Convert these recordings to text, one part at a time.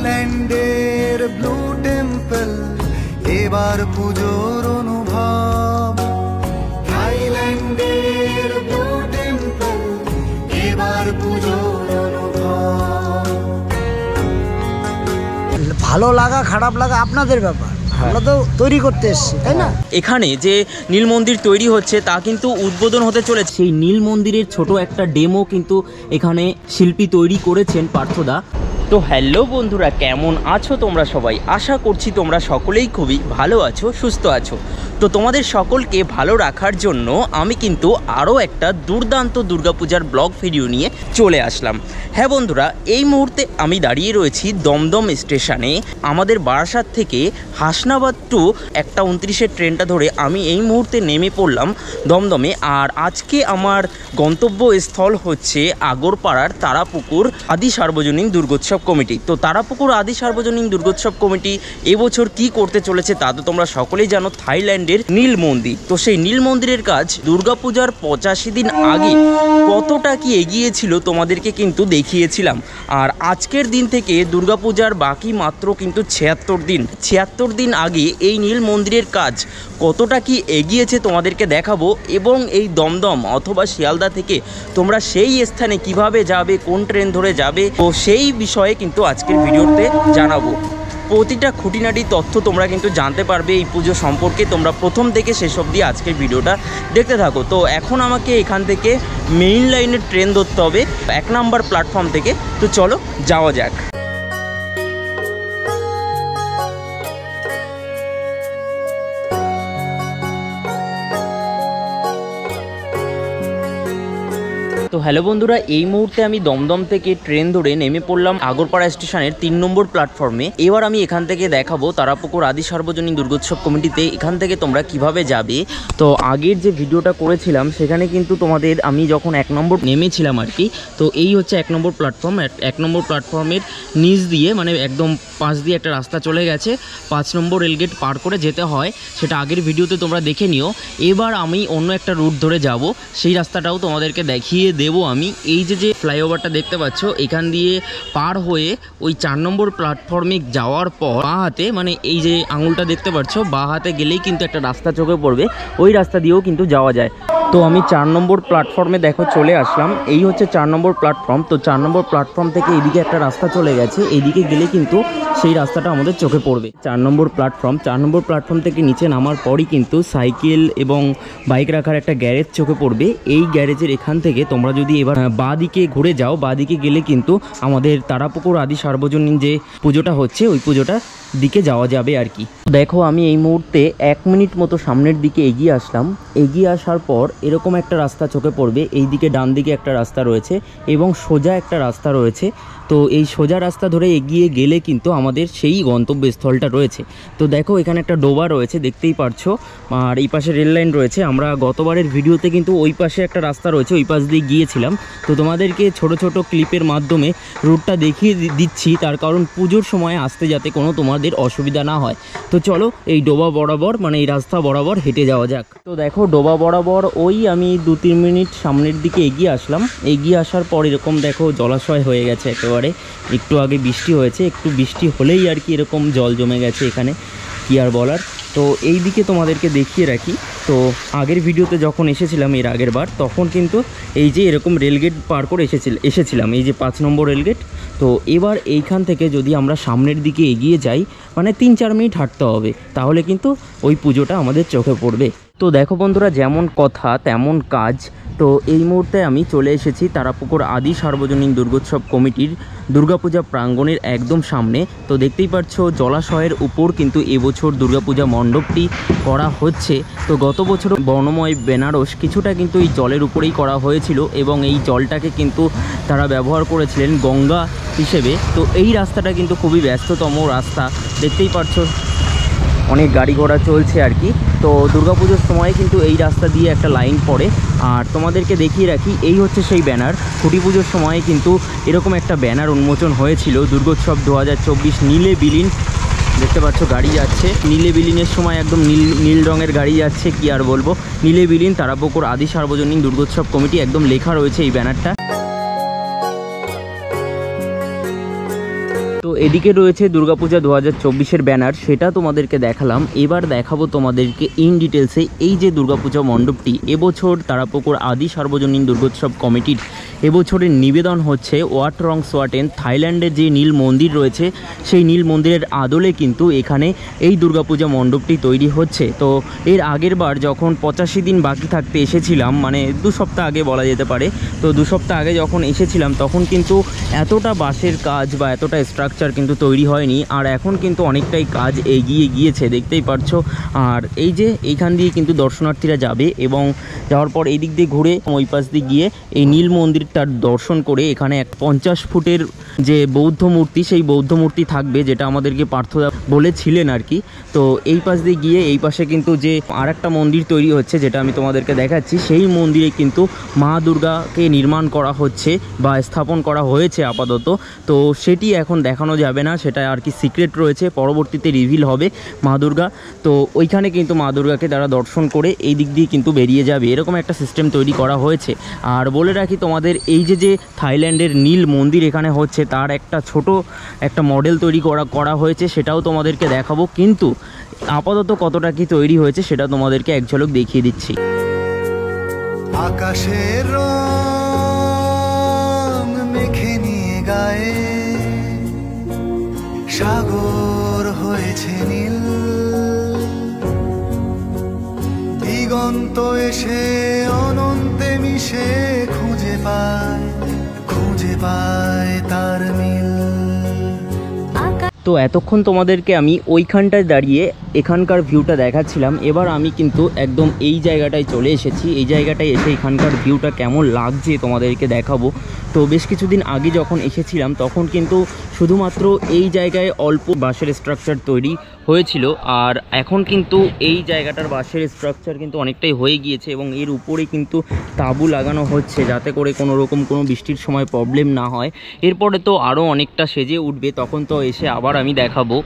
থাইল্যান্ডের blue temple এবার পুজোর অনুভব, থাইল্যান্ডের ব্লু টেম্পল এবার পুজোর অনুভব। ভালো লাগা খারাপ লাগা আপনাদের ব্যাপার, আমরা তো তৈরি করতে এসেছি, তাই না? এখানে যে নীল মন্দির তৈরি হচ্ছে তা কিন্তু উদ্বোধন হতে চলেছে। সেই নীল মন্দিরের ছোট একটা ডেমো কিন্তু এখানে শিল্পী তৈরি করেছেন পার্থদা। তো হ্যালো বন্ধুরা, কেমন আছো তোমরা সবাই? আশা করছি তোমরা সকলেই খুবই ভালো আছো, সুস্থ আছো। তো তোমাদের সকলকে ভালো রাখার জন্য আমি কিন্তু আরও একটা দুর্দান্ত দুর্গাপূজার ব্লগ ভিডিও নিয়ে চলে আসলাম। হ্যাঁ বন্ধুরা, এই মুহূর্তে আমি দাঁড়িয়ে রয়েছি দমদম স্টেশনে। আমাদের বারাসাত থেকে হাসনাবাদ টু 1:29 ট্রেনটা ধরে আমি এই মুহূর্তে নেমে পড়লাম দমদমে। আর আজকে আমার গন্তব্যস্থল হচ্ছে আগরপাড়ার তারাপুকুর আদি সার্বজনীন দুর্গোৎসব কমিটি। তো তারাপুকুর আদি সার্বজনীন দুর্গোৎসব কমিটি এবছর কি করতে চলেছে তা তো তোমরা সকলেই জানো, থাইল্যান্ডের নীল মন্দির। তো সেই নীল মন্দিরের কাজ দুর্গাপূজার 85 দিন আগে কতটা কি এগিয়েছিল তোমাদেরকে কিন্তু দেখিয়েছিলাম। আর আজকের দিন থেকে দুর্গাপূজার বাকি মাত্র কিন্তু 76 দিন আগে এই নীল মন্দিরের কাজ কতটা কি এগিয়েছে তোমাদেরকে দেখাবো। এবং এই দমদম অথবা শিয়ালদা থেকে তোমরা সেই স্থানে কিভাবে যাবে, কোন ট্রেন ধরে যাবে, তো সেই বিষয়ে কিন্তু আজকের ভিডিওতে জানাবো। প্রতিটা খুঁটিনাটি তথ্য তোমরা কিন্তু জানতে পারবে এই পুজো সম্পর্কে। তোমরা প্রথম থেকে শেষ অবধি আজকের ভিডিওটা দেখতে থাকো। তো এখন আমাকে এখান থেকে মেইন লাইনের ট্রেন ধরতে হবে 1 নম্বর প্ল্যাটফর্ম থেকে। তো চলো যাওয়া যাক। তো হ্যালো বন্ধুরা, এই মুহূর্তে আমি দমদম থেকে ট্রেন ধরে নেমে পড়লাম আগরপাড়া স্টেশনের 3 নম্বর প্ল্যাটফর্মে। এবার আমি এখান থেকে দেখাবো তারাপুকুর আদি সার্বজনীন দুর্গোৎসব কমিটিতে এখান থেকে তোমরা কিভাবে যাবে। তো আগের যে ভিডিওটা করেছিলাম সেখানে কিন্তু তোমাদের আমি যখন 1 নম্বর নেমেছিলাম আর কি, তো এই হচ্ছে 1 নম্বর প্ল্যাটফর্ম। 1 নম্বর প্ল্যাটফর্মের নিচ দিয়ে মানে একদম পাশ দিয়ে একটা রাস্তা চলে গেছে, 5 নম্বর রেলগেট পার করে যেতে হয়, সেটা আগের ভিডিওতে তোমরা দেখে নিও। এবার আমি অন্য একটা রুট ধরে যাব, সেই রাস্তাটাও তোমাদেরকে দেখিয়ে দেবো আমি। এই যে ফ্লাইওভারটা দেখতে পাচ্ছ, এখান দিয়ে পার হয়ে ওই 4 নম্বর প্ল্যাটফর্মে যাওয়ার পর বাঁ হাতে, মানে এই যে আঙুলটা দেখতে পাচ্ছ, বাঁ হাতে গেলেই কিন্তু একটা রাস্তা চোখে পড়বে, ওই রাস্তা দিয়েও কিন্তু যাওয়া যায়। তো আমি 4 নম্বর প্ল্যাটফর্মে দেখো চলে আসলাম। এই হচ্ছে 4 নম্বর প্ল্যাটফর্ম। তো 4 নম্বর প্ল্যাটফর্ম থেকে এদিকে একটা রাস্তা চলে গেছে, এইদিকে গেলে কিন্তু সেই রাস্তাটা আমাদের চোখে পড়বে। 4 নম্বর প্ল্যাটফর্ম। 4 নম্বর প্ল্যাটফর্ম থেকে নিচে নামার পরই কিন্তু সাইকেল এবং বাইক রাখার একটা গ্যারেজ চোখে পড়বে। এই গ্যারেজের এখান থেকে তোমরা যদি এবার বাঁ দিকে ঘুরে যাও, বাঁ দিকে গেলে কিন্তু আমাদের তারাপুকুর আদি সার্বজনীন যে পুজোটা হচ্ছে ওই পুজোটা দিকে যাওয়া যাবে আর কি। দেখো আমি এই মুহূর্তে 1 মিনিট মতো সামনের দিকে এগিয়ে আসলাম। এগিয়ে আসার পর এরকম একটা রাস্তা চোখে পড়বে, এই দিকে ডান দিকে একটা রাস্তা রয়েছে এবং সোজা একটা রাস্তা রয়েছে। তো এই সোজা রাস্তা ধরে এগিয়ে গেলে কিন্তু আমাদের সেই গন্তব্যস্থলটা রয়েছে। তো দেখো এখানে একটা ডোবা রয়েছে, দেখতেই পারছো, আর এই পাশে রেল লাইন রয়েছে। আমরা গতবারের ভিডিওতে কিন্তু ওই পাশে একটা রাস্তা রয়েছে, ওই পাশ দিয়ে গিয়েছিলাম। তো তোমাদেরকে ছোট ছোট ক্লিপের মাধ্যমে রুটটা দেখিয়ে দিচ্ছি, তার কারণ পুজোর সময় আসতে যাতে কোনো তোমাদের অসুবিধা না হয়। তো চলো এই ডোবা বরাবর, মানে এই রাস্তা বরাবর হেঁটে যাওয়া যাক। তো দেখো ডোবা বরাবর ওই আমি 2-3 মিনিট সামনের দিকে এগিয়ে আসলাম। এগিয়ে আসার পর এরকম দেখো জলাশয় হয়ে গেছে একেবারে। একটু আগে বৃষ্টি হয়েছে, একটু বৃষ্টি হলেই আর কি এরকম জল জমে গেছে এখানে, কি আর বলার। তো এই দিকে তোমাদেরকে দেখিয়ে রাখি, তো আগের ভিডিওতে যখন এসেছিলাম এর আগের বার, তখন কিন্তু এই যে এরকম রেলগেট পার করে এসেছিলাম, এই যে 5 নম্বর রেলগেট। তো এবার এইখান থেকে যদি আমরা সামনের দিকে এগিয়ে যাই, মানে 3-4 মিনিট হাঁটতে হবে, তাহলে কিন্তু ওই পুজোটা আমাদের চোখে পড়বে। তো দেখো বন্ধুরা, যেমন কথা তেমন কাজ। তো এই মুহূর্তে আমি চলে এসেছি তারাপুকুর আদি সার্বজনীন দুর্গোৎসব কমিটির দুর্গাপূজা প্রাঙ্গণের একদম সামনে। তো দেখতেই পাচ্ছ জলাশয়ের উপর কিন্তু এবছর দুর্গাপূজা মণ্ডপটি করা হচ্ছে। তো গত বছর বর্ণময় বেনারস কিছুটা কিন্তু এই জলের উপরেই করা হয়েছিল এবং এই জলটাকে কিন্তু তারা ব্যবহার করেছিলেন গঙ্গা হিসেবে। তো এই রাস্তাটা কিন্তু খুবই ব্যস্ততম রাস্তা, দেখতেই পাচ্ছ অনেক গাড়ি ঘোড়া চলছে আর কি। তো দুর্গাপুজোর সময় কিন্তু এই রাস্তা দিয়ে একটা লাইন পড়ে। আর তোমাদেরকে দেখিয়ে রাখি, এই হচ্ছে সেই ব্যানার। খুঁটি পুজোর সময় কিন্তু এরকম একটা ব্যানার উন্মোচন হয়েছিল, দুর্গোৎসব 2024 নীলে বিলীন। দেখতে পাচ্ছ গাড়ি যাচ্ছে, নীলে বিলীনের সময় একদম নীল রঙের গাড়ি যাচ্ছে, কি আর বলবো। নীলে বিলীন তারাপুকুর আদি সার্বজনীন দুর্গোৎসব কমিটি একদম লেখা রয়েছে এই ব্যানারটা। তো এদিকে রয়েছে দুর্গাপূজা 2024-এর ব্যানার, সেটা তোমাদেরকে দেখালাম। এবার দেখাবো তোমাদেরকে ইন ডিটেলসে এই যে দুর্গাপূজা মণ্ডপটি এবছর তারাপুকুর আদি সার্বজনীন দুর্গোৎসব কমিটির এবছরের নিবেদন হচ্ছে ওয়াট রং সোয়াটেন থাইল্যান্ডের যে নীল মন্দির রয়েছে সেই নীল মন্দিরের আদলে কিন্তু এখানে এই দুর্গাপূজা মণ্ডপটি তৈরি হচ্ছে। তো এর আগের বার যখন 85 দিন বাকি থাকতে এসেছিলাম, মানে 2 সপ্তাহ আগে বলা যেতে পারে, তো 2 সপ্তাহ আগে যখন এসেছিলাম তখন কিন্তু এতটা বাঁশের কাজ বা এতটা স্ট্রাকচার কিন্তু তৈরি হয়নি। আর এখন কিন্তু অনেকটাই কাজ এগিয়ে গিয়েছে, দেখতেই পারছো। আর এই যে এইখান দিয়ে কিন্তু দর্শনার্থীরা যাবে এবং যাওয়ার পর এই দিক দিয়ে ঘুরে ওই পাশ দিয়ে গিয়ে এই নীল মন্দিরটার দর্শন করে এখানে এক 50 ফুটের যে বৌদ্ধ মূর্তি, সেই বৌদ্ধ মূর্তি থাকবে, যেটা আমাদেরকে পার্থদা বলেছিলেন আর কি। তো এই পাশ দিয়ে গিয়ে এই পাশে কিন্তু যে আর একটা মন্দির তৈরি হচ্ছে, যেটা আমি তোমাদেরকে দেখাচ্ছি, সেই মন্দিরে কিন্তু মা দুর্গাকে নির্মাণ করা হচ্ছে বা স্থাপন করা হয়েছে আপাতত। তো সেটি এখন দেখানো যাবে না, সেটা আর কি সিক্রেট রয়েছে, পরবর্তীতে রিভিল হবে মা দুর্গা। তো ওইখানে কিন্তু মা দুর্গাকে তারা দর্শন করে এই দিক দিয়ে কিন্তু বেরিয়ে যাবে, এরকম একটা সিস্টেম তৈরি করা হয়েছে। আর বলে রাখি তোমাদের, এই যে থাইল্যান্ডের নীল মন্দির এখানে হচ্ছে তার একটা ছোট একটা মডেল তৈরি করা হয়েছে, সেটাও তোমাদেরকে দেখাবো। কিন্তু আপাতত কতটা কি তৈরি হয়েছে সেটা তোমাদেরকে এক ঝলক দেখিয়ে দিচ্ছি। আকাশের রং মেখে নিয়ে গায়ে সাগর হয়েছে নীল, দিগন্ত এসে অনন্তে মিশে খুঁজে পায় তার মিল। তো এতক্ষণ তোমাদেরকে আমি ওইখানটায় দাঁড়িয়ে এখানকার ভিউটা দেখাচ্ছিলাম। এবার আমি কিন্তু একদম এই জায়গাটায় চলে এসেছি। এই জায়গাটায় এসে এখানকার ভিউটা কেমন লাগছে তোমাদেরকে দেখাবো। তো বেশ কিছুদিন আগে যখন এসেছিলাম তখন কিন্তু শুধুমাত্র এই জায়গায় অল্প বাঁশের স্ট্রাকচার তৈরি হয়েছিল, আর এখন কিন্তু এই জায়গাটার বাঁশের স্ট্রাকচার কিন্তু অনেকটাই হয়ে গিয়েছে এবং এর উপরে কিন্তু তাঁবু লাগানো হচ্ছে, যাতে করে কোনো রকম কোনো বৃষ্টির সময় প্রবলেম না হয়। এরপরে তো আরও অনেকটা সেজে উঠবে, তখন তো এসে আবার আমি দেখাবো।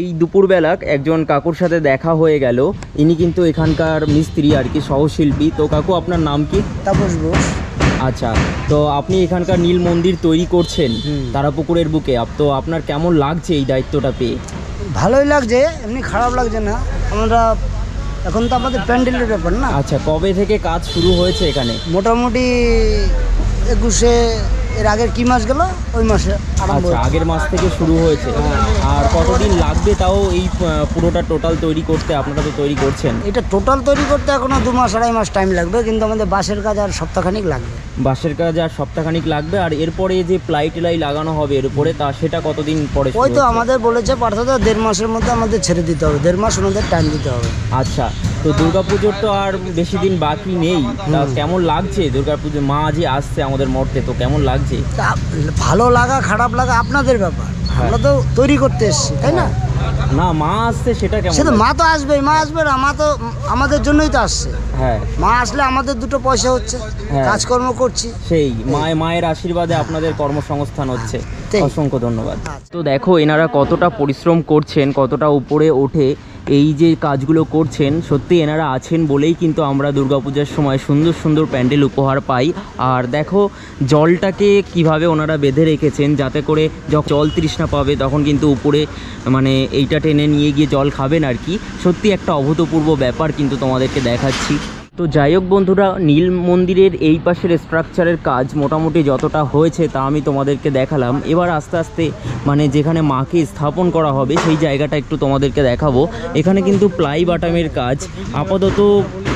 এই দুপুরবেলা একজন কাকুর সাথে দেখা হয়ে গেল, ইনি কিন্তু এখানকার মিস্ত্রি আর কি, সহশিল্পী। তো কাকু, আপনার নাম কি? তাপস ঘোষ। আচ্ছা, তো আপনি এখানকার নীল মন্দির তৈরি করছেন তারাপুকুরের বুকে, তো আপনার কেমন লাগছে এই দায়িত্বটা পেয়ে? ভালোই লাগছে, এমনি খারাপ লাগছে না। আমরা এখন তো আমাদের প্যান্ডেলের ব্যাপার না। আচ্ছা, কবে থেকে কাজ শুরু হয়েছে এখানে? মোটামুটি 21-এ, এর আগের কি মাস গেল ওই মাসে। আচ্ছা, আগের মাস থেকে শুরু হয়েছে। আর কতদিন লাগবে তাও এই পুরোটা টোটাল তৈরি করতে? আপনারা তো তৈরি করছেন। এটা টোটাল তৈরি করতে এখনো 2 মাস 2.5 মাস টাইম লাগবে, কিন্তু আমাদের বাঁশের কাজ আর সপ্তাহখানিক লাগবে। বাঁশের কাজ আর সপ্তাহখানিক লাগবে। আর এরপরে যে প্লাই টেলাই লাগানো হবে এর উপরে, তা সেটা কতদিন পরে? ওই তো আমাদের বলেছে পার্থদা 1.5 মাসের মধ্যে আমাদের ছেড়ে দিতে হবে, 1.5 মাস ওনাদের টাইম দিতে হবে। আচ্ছা, তো দুর্গাপুজোর তো আর বেশি দিন বাকি নেই, তা কেমন লাগছে দুর্গাপুজো? মা যে আসছে আমাদের মর্তে, তো কেমন লাগছে? ভালো লাগা খারাপ লাগা আপনাদের ব্যাপার, আমরা তো তৈরি করতে এসেছি, তাই না? না, মা আসছে সেটা কেমন? সে তো মা তো আসবেই, মা আসবে না, মা তো আমাদের জন্যই তো আসছে। হ্যাঁ, মা আসলে আমাদের 2 পয়সা হচ্ছে, কাজকর্ম করছি, সেই মায়ের আশীর্বাদে আপনাদের কর্মসংস্থান হচ্ছে। অসংখ্য ধন্যবাদ। তো দেখো এনারা কতটা পরিশ্রম করছেন, কতটা উপরে ওঠে এই যে কাজগুলো করছেন। সত্যি এনারা আছেন বলেই কিন্তু আমরা দুর্গাপূজার সময় সুন্দর সুন্দর প্যান্ডেল উপহার পাই। আর দেখো জলটাকে কিভাবে ওনারা বেঁধে রেখেছেন, যাতে করে যখন জল তৃষ্ণা পাবে তখন কিন্তু উপরে মানে এইটা টেনে নিয়ে গিয়ে জল খাবেন আর কি। সত্যি একটা অভূতপূর্ব ব্যাপার কিন্তু তোমাদেরকে দেখাচ্ছি। তো যাই হোক বন্ধুরা, নীল মন্দিরের এই পাশের স্ট্রাকচারের কাজ মোটামুটি যতটা হয়েছে তা আমি তোমাদেরকে দেখালাম। এবার আস্তে আস্তে মানে যেখানে মাকে স্থাপন করা হবে সেই জায়গাটা একটু তোমাদেরকে দেখাবো। এখানে কিন্তু প্লাই বাটামের কাজ আপাতত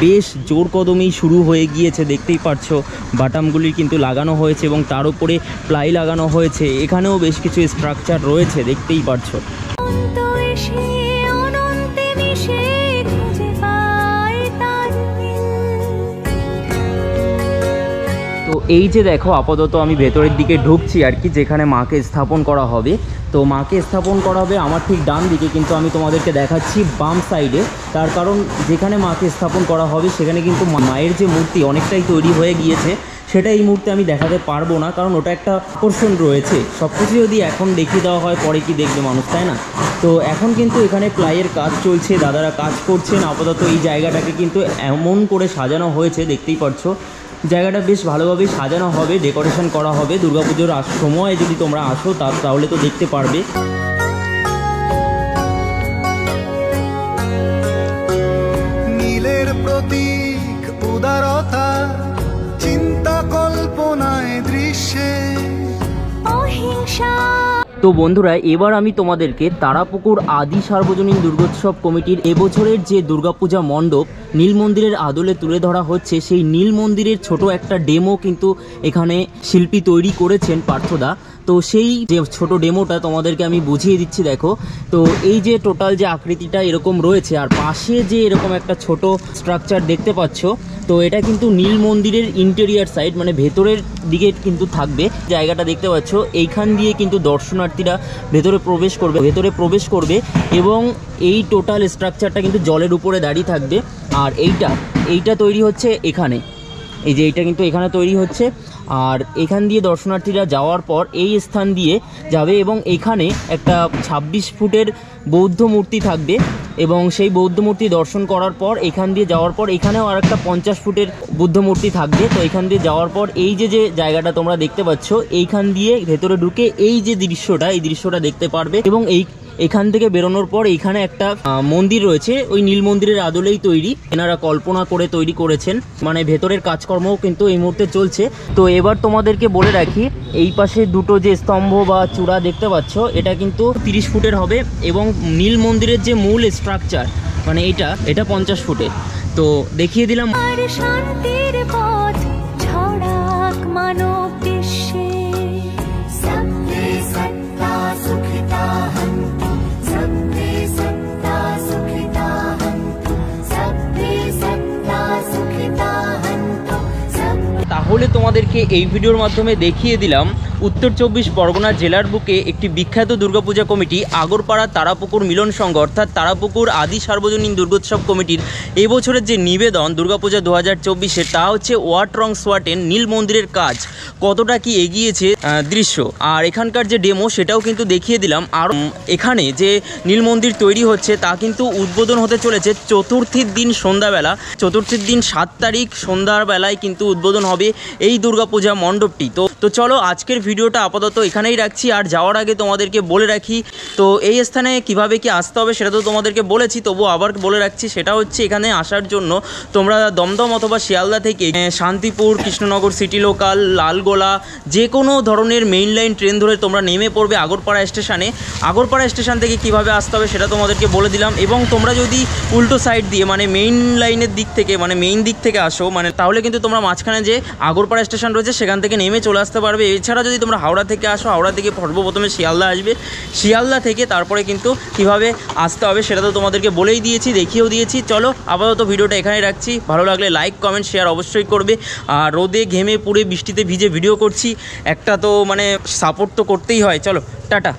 বেশ জোর কদমেই শুরু হয়ে গিয়েছে, দেখতেই পাচ্ছ বাটামগুলি কিন্তু লাগানো হয়েছে এবং তার উপরে প্লাই লাগানো হয়েছে। এখানেও বেশ কিছু স্ট্রাকচার রয়েছে, দেখতেই পাচ্ছ। তো এই যে দেখো আপাতত আমি ভেতরের দিকে ঢুকছি আর কি, যেখানে মাকে স্থাপন করা হবে। তো মাকে স্থাপন করা হবে আমার ঠিক ডান দিকে, কিন্তু আমি তোমাদেরকে দেখাচ্ছি বাম সাইডে। তার কারণ যেখানে মাকে স্থাপন করা হবে সেখানে কিন্তু মায়ের যে মূর্তি অনেকটাই তৈরি হয়ে গিয়েছে, সেটা এই মুহূর্তে আমি দেখাতে পারবো না, কারণ ওটা একটা আকর্ষণ রয়েছে। সব কিছু যদি এখন দেখিয়ে দেওয়া হয় পরে কি দেখবে মানুষ, তাই না? তো এখন কিন্তু এখানে প্লাইয়ের কাজ চলছে, দাদারা কাজ করছেন। আপাতত এই জায়গাটাকে কিন্তু এমন করে সাজানো হয়েছে, দেখতেই পাচ্ছো জায়গাটা বেশ ভালোভাবে সাজানো হবে, ডেকোরেশন করা হবে। দুর্গাপুজোর সময় যদি তোমরা আসো তাহলে তো দেখতে পারবে। নীলের প্রতীক উদারতা, চিন্তা কল্পনায় দৃশ্যে অহিংসা। তো বন্ধুরা, এবার আমি তোমাদেরকে তারাপুকুর আদি সার্বজনীন দুর্গোৎসব কমিটির এবছরের যে দুর্গাপূজা মণ্ডপ নীল মন্দিরের আদলে তুলে ধরা হচ্ছে, সেই নীল মন্দিরের ছোট একটা ডেমো কিন্তু এখানে শিল্পী তৈরি করেছেন পার্থদা। তো সেই যে ছোট ডেমোটা তোমাদেরকে আমি বুঝিয়ে দিচ্ছি। দেখো, তো এই যে টোটাল যে আকৃতিটা এরকম রয়েছে, আর পাশে যে এরকম একটা ছোট স্ট্রাকচার দেখতে পাচ্ছ, তো এটা কিন্তু নীল মন্দিরের ইন্টেরিয়ার সাইড, মানে ভেতরের দিকে কিন্তু থাকবে। জায়গাটা দেখতে পাচ্ছ, এইখান দিয়ে কিন্তু দর্শনার্থীরা ভেতরে প্রবেশ করবে এবং এই টোটাল স্ট্রাকচারটা কিন্তু জলের উপরে দাঁড়িয়ে থাকবে। আর এইটা তৈরি হচ্ছে এখানে, এই যে এইটা কিন্তু এখানে তৈরি হচ্ছে। আর এখান দিয়ে দর্শনার্থীরা যাওয়ার পর এই স্থান দিয়ে যাবে এবং এখানে একটা 26 ফুটের বৌদ্ধ মূর্তি থাকবে এবং সেই বৌদ্ধ মূর্তি দর্শন করার পর এখান দিয়ে যাওয়ার পর এখানেও আর একটা 50 ফুটের বুদ্ধ মূর্তি থাকবে। তো এখান দিয়ে যাওয়ার পর এই যে জায়গাটা তোমরা দেখতে পাচ্ছ, এইখান দিয়ে ভেতরে ঢুকে এই যে দৃশ্যটা দেখতে পারবে। এবং এখান থেকে বেরোনোর পর এইখানে একটা মন্দির রয়েছে, ওই নীল মন্দিরের আদলেই তৈরি, এনারা কল্পনা করে তৈরি করেছেন। মানে ভেতরের কাজকর্মও কিন্তু এই মুহূর্তে চলছে। তো এবার তোমাদেরকে বলে রাখি, এই পাশে দুটো যে স্তম্ভ বা চূড়া দেখতে পাচ্ছ, এটা কিন্তু 30 ফুটের হবে এবং নীল মন্দিরের যে মূল স্ট্রাকচার মানে এটা 50 ফুটের। তো দেখিয়ে দিলাম। শান্তির পথ ছড়াক মানব বিশ্বে, তাহলে তোমাদেরকে এই ভিডিওর মাধ্যমে দেখিয়ে দিলাম উত্তর 24 পরগনা জেলার বুকে একটি বিখ্যাত দুর্গাপূজা কমিটি আগরপাড়া তারাপুকুর মিলন সংঘ অর্থাৎ তারাপুকুর আদি সার্বজনীন দুর্গোৎসব কমিটির এবছরের যে নিবেদন দুর্গাপূজা 2024-এর, তা হচ্ছে ওয়াট রং সোয়াটের নীল মন্দিরের কাজ কতটা কি এগিয়েছে দৃশ্য। আর এখানকার যে ডেমো সেটাও কিন্তু দেখিয়ে দিলাম। আর এখানে যে নীল মন্দির তৈরি হচ্ছে তা কিন্তু উদ্বোধন হতে চলেছে চতুর্থীর দিন সন্ধ্যাবেলা। চতুর্থীর দিন 7 তারিখ সন্ধ্যাবেলায় কিন্তু উদ্বোধন হবে এই দুর্গাপূজা মণ্ডপটি। তো চলো আজকের ভিডিওটা আপাতত এখানেই রাখছি। আর যাওয়ার আগে তোমাদেরকে বলে রাখি, তো এই স্থানে কিভাবে কি আসতে হবে সেটা তো তোমাদেরকে বলেছি, তবু আবার বলে রাখছি। সেটা হচ্ছে এখানে আসার জন্য তোমরা দমদম অথবা শিয়ালদা থেকে শান্তিপুর, কৃষ্ণনগর সিটি লোকাল, লালগোলা যে কোনো ধরনের মেইন লাইন ট্রেন ধরে তোমরা নেমে পড়বে আগরপাড়া স্টেশনে। আগরপাড়া স্টেশন থেকে কিভাবে আসতে হবে সেটা তোমাদেরকে বলে দিলাম। এবং তোমরা যদি উল্টো সাইড দিয়ে মানে মেইন লাইনের দিক থেকে মানে মেইন দিক থেকে আসো, মানে তাহলে কিন্তু তোমরা মাঝখানে যে আগরপাড়া স্টেশন রয়েছে সেখান থেকে নেমে চলে আসতে পারবে। এছাড়া যদি তোমরা হাওড়া থেকে আসো, হাওড়া থেকে সর্বপ্রথমে শিয়ালদা আসবে, শিয়ালদা থেকে তারপরে কিন্তু কিভাবে আসতে হবে সেটা তো তোমাদেরকে বলেই দিয়েছি, দেখিয়েও দিয়েছি। চলো আপাতত ভিডিওটা এখানে রাখছি। ভালো লাগলে লাইক, কমেন্ট, শেয়ার অবশ্যই করবে। আর রোদে ঘেমে পুড়ে বৃষ্টিতে ভিজে ভিডিও করছি, একটা তো মানে সাপোর্ট তো করতেই হয়। চলো টাটা।